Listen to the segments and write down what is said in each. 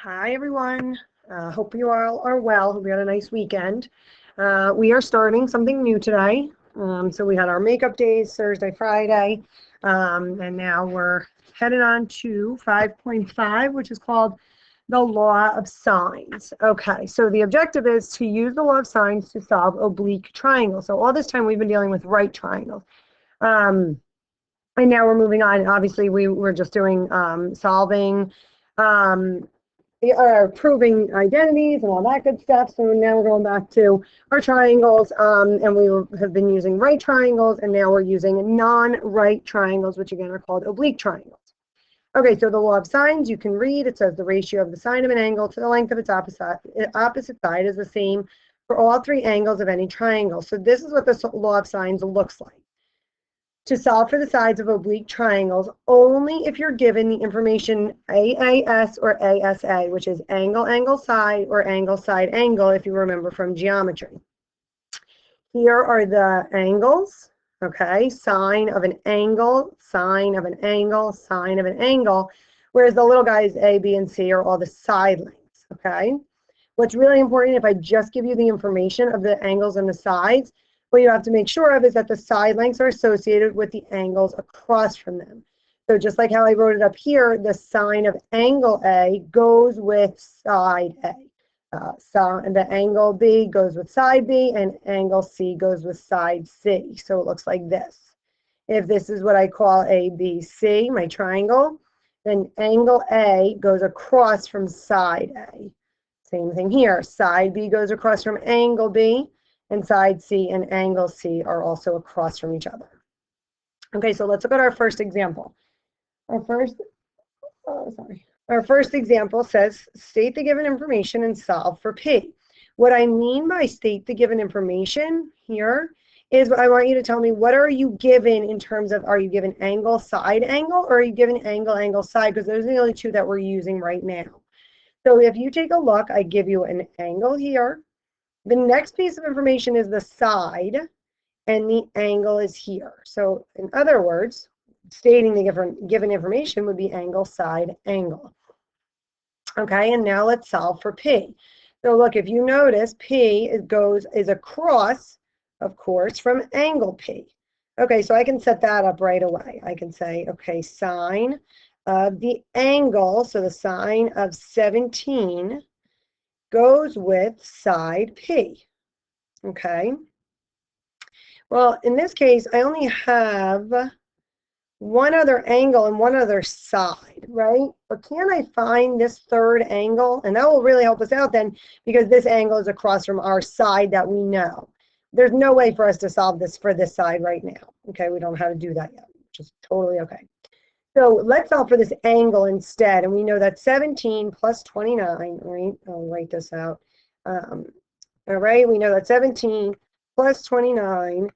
Hi, everyone. Hope you all are well. Hope you had a nice weekend. We are starting something new today. So we had our makeup days Thursday, Friday, and now we're headed on to 5.5, which is called the law of sines. Okay, so the objective is to use the law of sines to solve oblique triangles. So all this time we've been dealing with right triangles. And now we're moving on. Obviously, we were just doing solving proving identities and all that good stuff. So now we're going back to our triangles, and we have been using right triangles, and now we're using non-right triangles, which again are called oblique triangles. Okay, so the law of sines, you can read, it says the ratio of the sine of an angle to the length of its opposite side is the same for all three angles of any triangle. So this is what the law of sines looks like. To solve for the sides of oblique triangles only if you're given the information AAS or ASA, which is angle, angle, side, or angle, side, angle, if you remember from geometry. Here are the angles, okay? Sine of an angle, sine of an angle, sine of an angle, whereas the little guys A, B, and C are all the side lengths, okay? What's really important, if I just give you the information of the angles and the sides, what you have to make sure of is that the side lengths are associated with the angles across from them. So just like how I wrote it up here, the sine of angle A goes with side A. And the angle B goes with side B, and angle C goes with side C. So it looks like this. If this is what I call ABC, my triangle, then angle A goes across from side A. Same thing here. Side B goes across from angle B, and side C and angle C are also across from each other. Okay, so let's look at our first example. Our first example says, state the given information and solve for P. What I mean by state the given information here is I want you to tell me what are you given in terms of, are you given angle, side, angle, or are you given angle, angle, side? Because those are the only two that we're using right now. So if you take a look, I give you an angle here. The next piece of information is the side, and the angle is here. So in other words, stating the given information would be angle, side, angle. Okay, and now let's solve for P. So look, if you notice, P is across, of course, from angle P. Okay, so I can set that up right away. I can say, okay, sine of the angle, so the sine of 17 goes with side P. Okay. Well, in this case, I only have one other angle and one other side, right? But can I find this third angle? And that will really help us out then, because this angle is across from our side that we know. There's no way for us to solve this for this side right now. Okay, we don't know how to do that yet, which is totally okay. So let's solve for this angle instead. And we know that 17 plus 29, right? I'll write this out. All right, we know that 17 plus 29,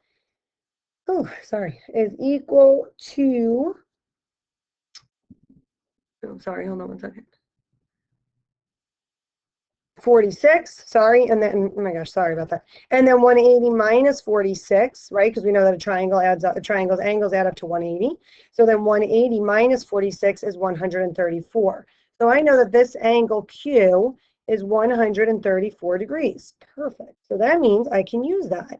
is equal to, hold on one second. 46, and then, oh my gosh, sorry about that. And then 180 minus 46, right? Because we know that a triangle adds up, angles add up to 180. So then 180 minus 46 is 134. So I know that this angle Q is 134 degrees. Perfect. So that means I can use that,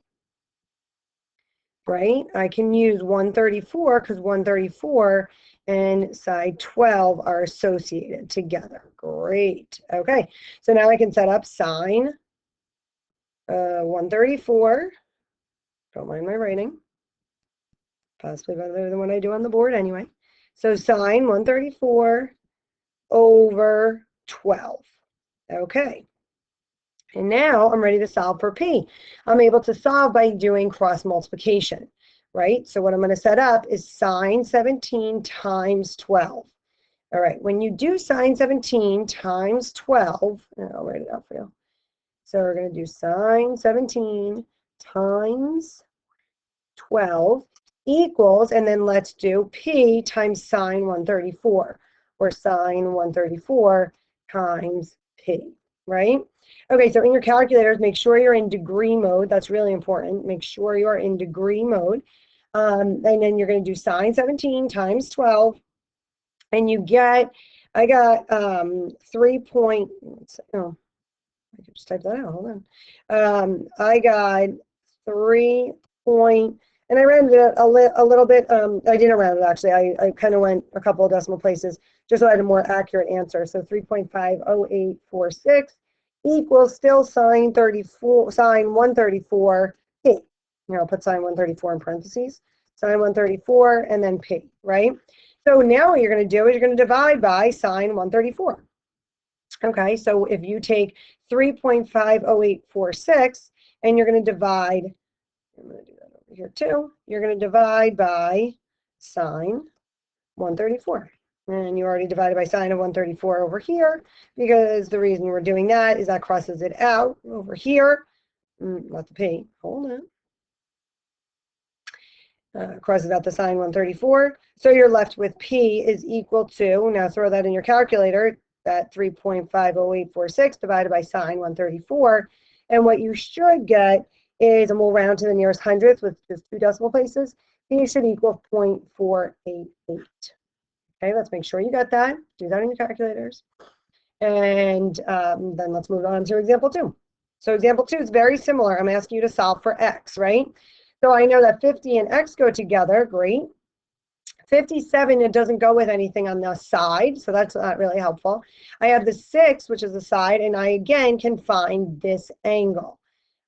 right? I can use 134 because 134 and side 12 are associated together. Great. Okay, so now I can set up sine 134. Don't mind my writing. Possibly better than what I do on the board anyway. So sine 134 over 12. Okay. And now I'm ready to solve for P. I'm able to solve by doing cross multiplication, right? So what I'm going to set up is sine 17 times 12. All right, when you do sine 17 times 12, and I'll write it out for you. So we're going to do sine 17 times 12 equals, and then let's do P times sine 134, or sine 134 times P, right? Okay, so in your calculators, make sure you're in degree mode. That's really important. Make sure you are in degree mode. And then you're going to do sine 17 times 12, and you get I got 3 point, oh, I could just type that out, hold on. I got 3 point, and I rounded it a little bit. I didn't round it actually. I kind of went a couple of decimal places just so I had a more accurate answer. So 3.50846 equals still sine 134 p. You know, I'll put sine 134 in parentheses. Sine 134 and then p, right? So now what you're going to do is you're going to divide by sine 134. Okay, so if you take 3.50846 and you're going to divide, I'm going to do that over here too, you're going to divide by sine 134. And you already divided by sine of 134 over here, because the reason we're doing that is that crosses it out over here. Not the p, hold on. Crosses out the sine 134. So you're left with p is equal to, now throw that in your calculator, that 3.50846 divided by sine 134. And what you should get is, and we'll round to the nearest hundredth with just 2 decimal places, p should equal 0.488. Okay, let's make sure you got that. Do that in your calculators. And then let's move on to example 2. So example 2 is very similar. I'm asking you to solve for x, right? So I know that 50 and x go together, great. 57, it doesn't go with anything on the side, so that's not really helpful. I have the 6, which is the side, and I again can find this angle.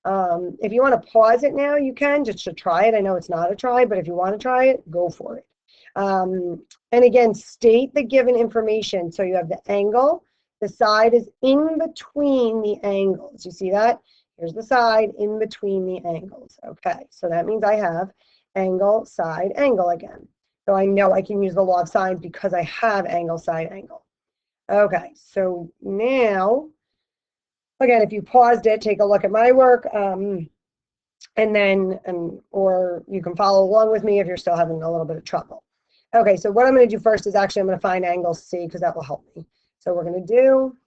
If you want to pause it now, you can, just to try it. I know it's not a try, but if you want to try it, go for it. And again, state the given information. So you have the angle, the side is in between the angles. You see that? Here's the side in between the angles. Okay, so that means I have angle, side, angle again. So I know I can use the law of sines because I have angle, side, angle. Okay, so now, again, if you paused it, take a look at my work, and then, or you can follow along with me if you're still having a little bit of trouble. Okay, so what I'm going to do first is actually I'm going to find angle C because that will help me. So we're going to do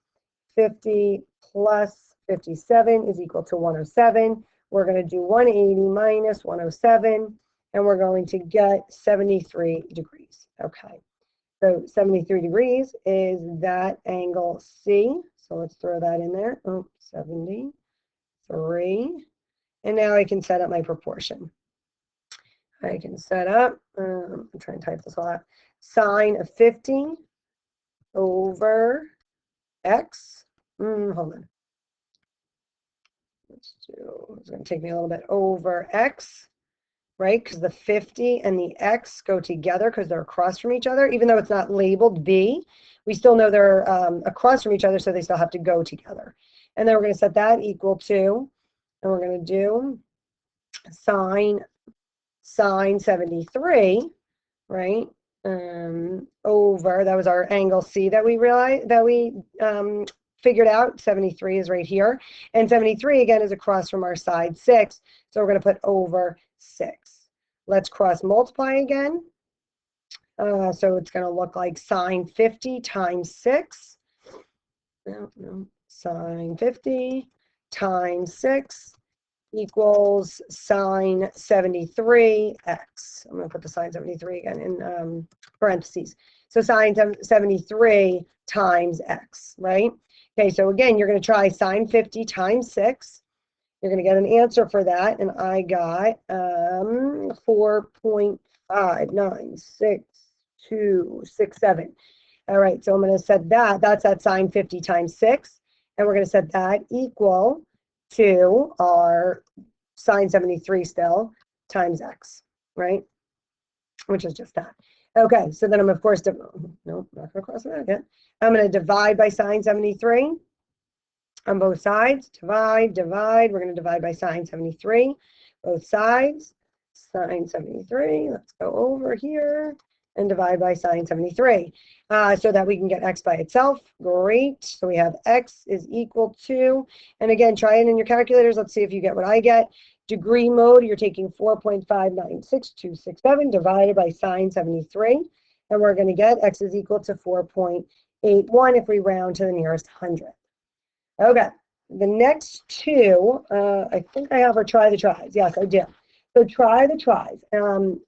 50 plus 57 is equal to 107. We're going to do 180 minus 107, and we're going to get 73 degrees. Okay, so 73 degrees is that angle C. So let's throw that in there. Oh, 73. And now I can set up my proportion. I can set up, I'm trying to type this all out, sine of 50 over x. Hold on. Let's do, it's going to take me a little bit over x, right? Because the 50 and the x go together because they're across from each other. Even though it's not labeled b, we still know they're across from each other, so they still have to go together. And then we're going to set that equal to, and we're going to do sine 73, right? Over, that was our angle C that we realized, that we figured out. 73 is right here. And 73, again, is across from our side 6. So we're going to put over 6. Let's cross multiply again. So it's going to look like sine 50 times 6. No, sine 50 times 6 equals sine 73x. I'm going to put the sine 73 again in parentheses. So sine 73 times x, right? Okay, so again, you're going to try sine 50 times 6. You're going to get an answer for that, and I got 4.59627. All right, so I'm going to set that. That's at sine 50 times 6, and we're going to set that equal to our sine 73 still times x, right? Which is just that. Okay, so then I'm of course, nope, not gonna cross that again. I'm gonna divide by sine 73 on both sides. Divide, we're gonna divide by sine 73, both sides. Sine 73, let's go over here and divide by sine 73 so that we can get x by itself. Great. So we have x is equal to, and again, try it in your calculators. Let's see if you get what I get. Degree mode, you're taking 4.596267 divided by sine 73, and we're going to get x is equal to 4.81 if we round to the nearest hundredth. Okay, the next two, I think I have our try the tries. Yes, I do. So try the tries.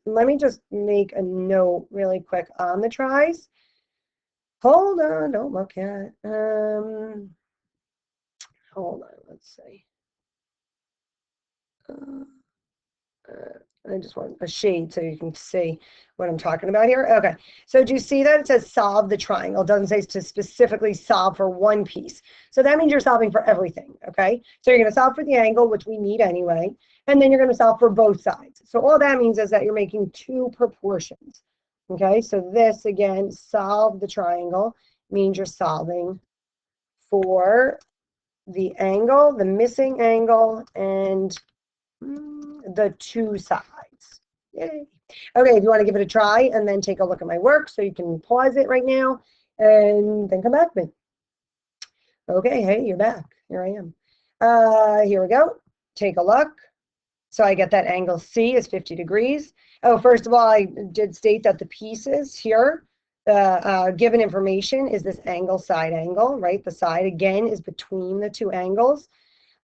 Let me just make a note really quick on the tries. Hold on, don't look at. Hold on, let's see. I just want a shade so you can see what I'm talking about here. Okay, so do you see that it says solve the triangle? It doesn't say to specifically solve for one piece. So that means you're solving for everything, okay? So you're going to solve for the angle, which we need anyway, and then you're going to solve for both sides. So all that means is that you're making two proportions, okay? So this, again, solve the triangle, means you're solving for the angle, the missing angle, and the two sides. Yay. Okay, if you want to give it a try and then take a look at my work, so you can pause it right now and then come back to me. Okay, hey, you're back. Here I am. Here we go. Take a look. So I get that angle C is 50 degrees. Oh, first of all, I did state that the pieces here, the given information is this angle, side angle, right? The side, again, is between the two angles.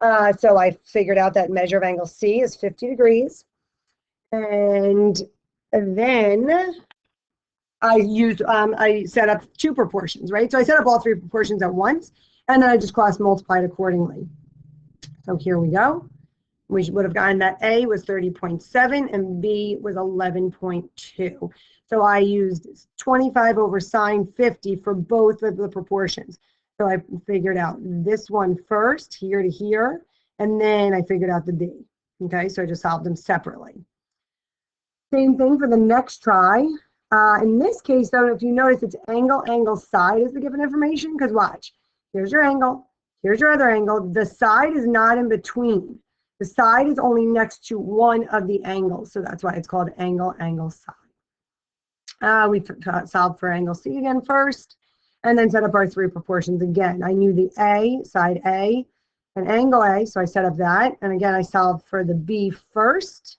So I figured out that measure of angle C is 50 degrees. And then I set up two proportions, right? So I set up all three proportions at once, and then I just cross multiplied accordingly. So here we go. We would have gotten that A was 30.7 and B was 11.2. So I used 25 over sine 50 for both of the proportions. So I figured out this one first, here to here, and then I figured out the B. Okay, so I just solved them separately. Same thing for the next try. In this case, though, if you notice, it's angle, angle, side is the given information, because watch. Here's your angle. Here's your other angle. The side is not in between. The side is only next to one of the angles, so that's why it's called angle, angle, side. We solved for angle C again first, and then set up our three proportions again. I knew the A, side A, and angle A, so I set up that. And again, I solved for the B first.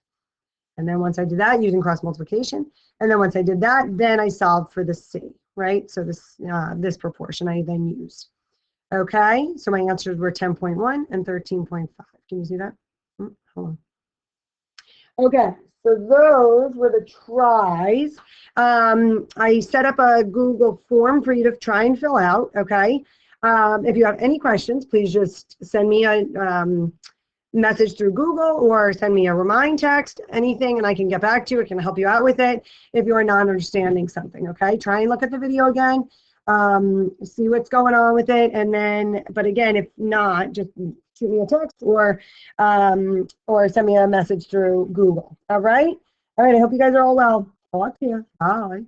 And then once I did that, using cross multiplication, and then once I did that, then I solved for the C, right? So this proportion I then used. Okay, so my answers were 10.1 and 13.5. Can you see that? Hold on. Okay, so those were the tries. I set up a Google form for you to try and fill out, okay? If you have any questions, please just send me a message through Google or send me a remind text, anything, and I can get back to you. I can help you out with it if you are not understanding something, okay? Try and look at the video again, see what's going on with it, and then, but again, if not, just shoot me a text or send me a message through Google, all right? All right, I hope you guys are all well. Talk to you. Bye.